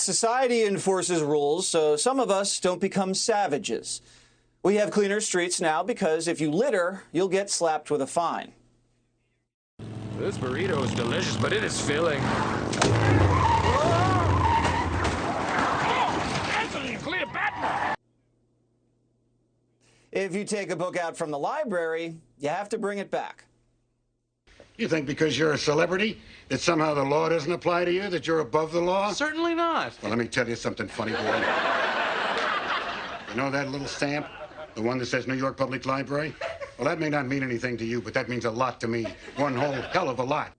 Society enforces rules so some of us don't become savages. We have cleaner streets now because if you litter, you'll get slapped with a fine. This burrito is delicious, but it is filling. If you take a book out from the library, you have to bring it back. You think because you're a celebrity that somehow the law doesn't apply to you, that you're above the law? Certainly not. Well, let me tell you something funny, boy. You know that little stamp? The one that says New York Public Library? Well, that may not mean anything to you, but that means a lot to me. One whole hell of a lot.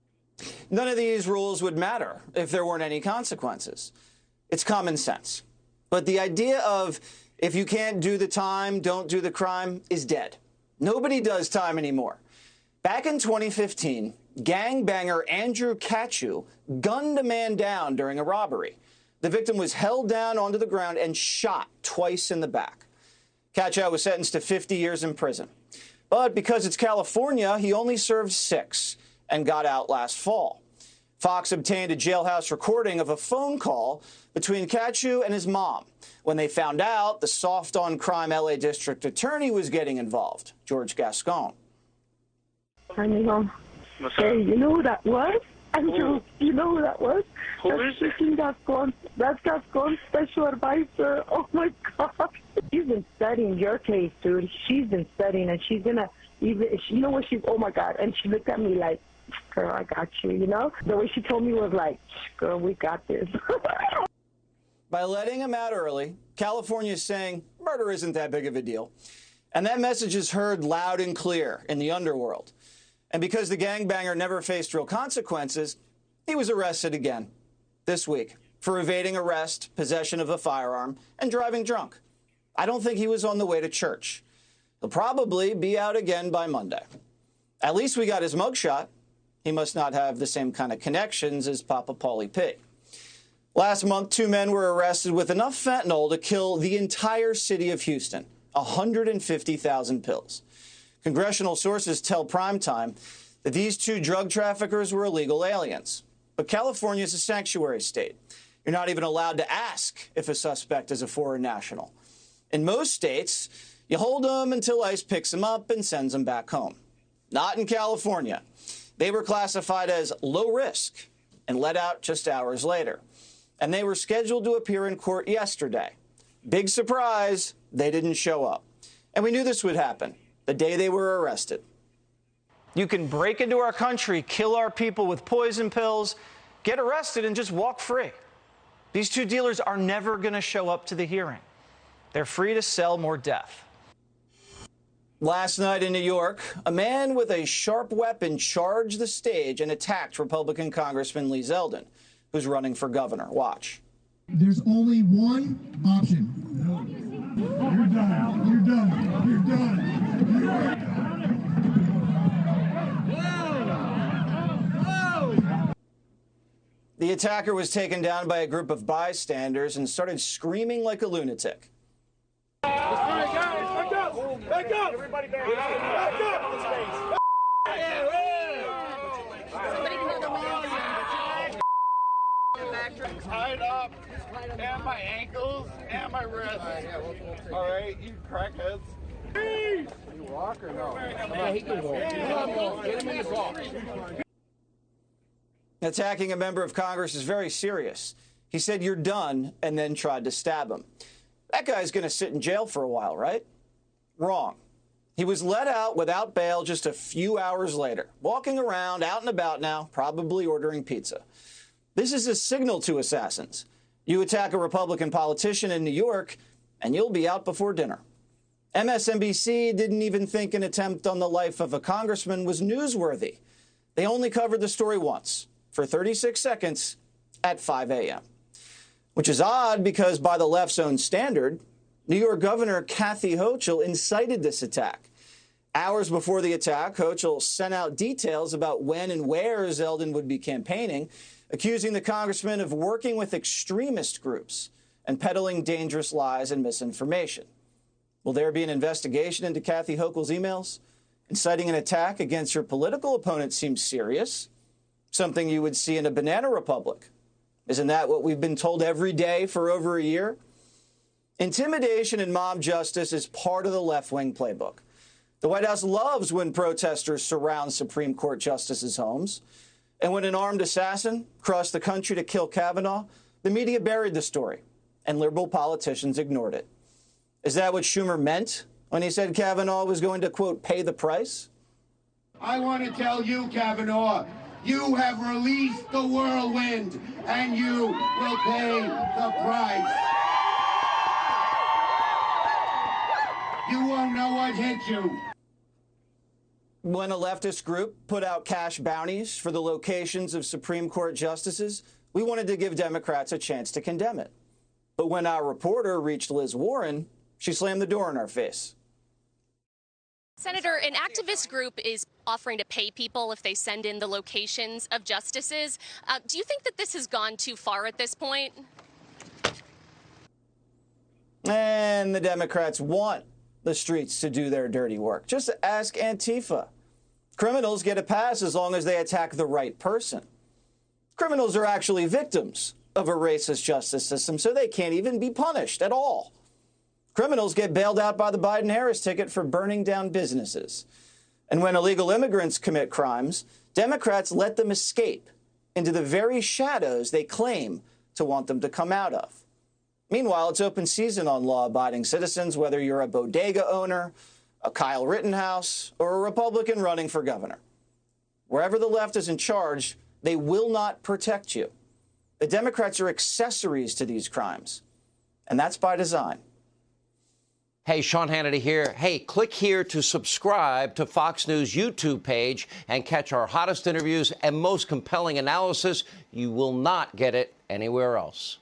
None of these rules would matter if there weren't any consequences. It's common sense. But the idea of if you can't do the time, don't do the crime is dead. Nobody does time anymore. Back in 2015, gangbanger Andrew Kachu gunned a man down during a robbery. The victim was held down onto the ground and shot twice in the back. Kachu was sentenced to 50 years in prison. But because it's California, he only served 6 and got out last fall. Fox obtained a jailhouse recording of a phone call between Kachu and his mom when they found out the soft-on-crime LA District Attorney was getting involved, George Gascon. Hi, Mom. Hey, you know who that was? Andrew, you know who that was? Who is it? Gascon. That's Gascon's special advisor. Oh, my God. She's been studying your case, dude. She's been studying, and she's going to even, you know what she's, oh, my God. And she looked at me like, girl, I got you, you know? The way she told me was like, girl, we got this. By letting him out early, California is saying murder isn't that big of a deal. And that message is heard loud and clear in the underworld. And because the gangbanger never faced real consequences, he was arrested again this week for evading arrest, possession of a firearm, and driving drunk. I don't think he was on the way to church. He'll probably be out again by Monday. At least we got his mugshot. He must not have the same kind of connections as Papa Paulie P. Last month, 2 men were arrested with enough fentanyl to kill the entire city of Houston, 150,000 pills. Congressional sources tell Primetime that these 2 drug traffickers were illegal aliens. But California is a sanctuary state. You're not even allowed to ask if a suspect is a foreign national. In most states, you hold them until ICE picks them up and sends them back home. Not in California. They were classified as low risk and let out just hours later. And they were scheduled to appear in court yesterday. Big surprise, they didn't show up. And we knew this would happen the day they were arrested. You can break into our country, kill our people with poison pills, get arrested, and just walk free. These 2 dealers are never going to show up to the hearing. They're free to sell more death. Last night in New York, a man with a sharp weapon charged the stage and attacked Republican Congressman Lee Zeldin, who's running for governor. Watch. There's only one option. You're done. You're done. You're done. You are done. The attacker was taken down by a group of bystanders and started screaming like a lunatic. Back up! Back up! Everybody back up! Back up! Tied up, and my ankles, and my wrists. All right, you crackheads. Can you walk or no? Yeah, he can walk. Get him in the ball. Attacking a member of Congress is very serious. He said, "You're done," and then tried to stab him. That guy's going to sit in jail for a while, right? Wrong. He was let out without bail just a few hours later, walking around out and about now, probably ordering pizza. This is a signal to assassins. You attack a Republican politician in New York, and you'll be out before dinner. MSNBC didn't even think an attempt on the life of a congressman was newsworthy. They only covered the story once, for 36 seconds, at 5 a.m. Which is odd because by the left's own standard, New York Governor Kathy Hochul incited this attack. Hours before the attack, Hochul sent out details about when and where Zeldin would be campaigning, accusing the congressman of working with extremist groups and peddling dangerous lies and misinformation. Will there be an investigation into Kathy Hochul's emails? Inciting an attack against your political opponent seems serious, something you would see in a banana republic Isn't that what we've been told every day for over a year? Intimidation and mob justice is part of the left-wing playbook. The White House loves when protesters surround Supreme Court justices' homes. And when an armed assassin crossed the country to kill Kavanaugh, the media buried the story, and liberal politicians ignored it. Is that what Schumer meant when he said Kavanaugh was going to, quote, pay the price? I want to tell you, Kavanaugh, you have released the whirlwind, and you will pay the price. You won't know what hit you. When a leftist group put out cash bounties for the locations of Supreme Court justices, we wanted to give Democrats a chance to condemn it. But when our reporter reached Liz Warren, she slammed the door in our face. Senator, an activist group is offering to pay people if they send in the locations of justices. Do you think that this has gone too far at this point? And the Democrats want the streets to do their dirty work. Just ask Antifa. Criminals get a pass as long as they attack the right person. Criminals are actually victims of a racist justice system, so they can't even be punished at all. Criminals get bailed out by the Biden-Harris ticket for burning down businesses. And when illegal immigrants commit crimes, Democrats let them escape into the very shadows they claim to want them to come out of. Meanwhile, it's open season on law-abiding citizens, whether you're a bodega owner, a Kyle Rittenhouse, or a Republican running for governor. Wherever the left is in charge, they will not protect you. The Democrats are accessories to these crimes, and that's by design. Hey, Sean Hannity here. Hey, click here to subscribe to Fox News YouTube page and catch our hottest interviews and most compelling analysis. You will not get it anywhere else.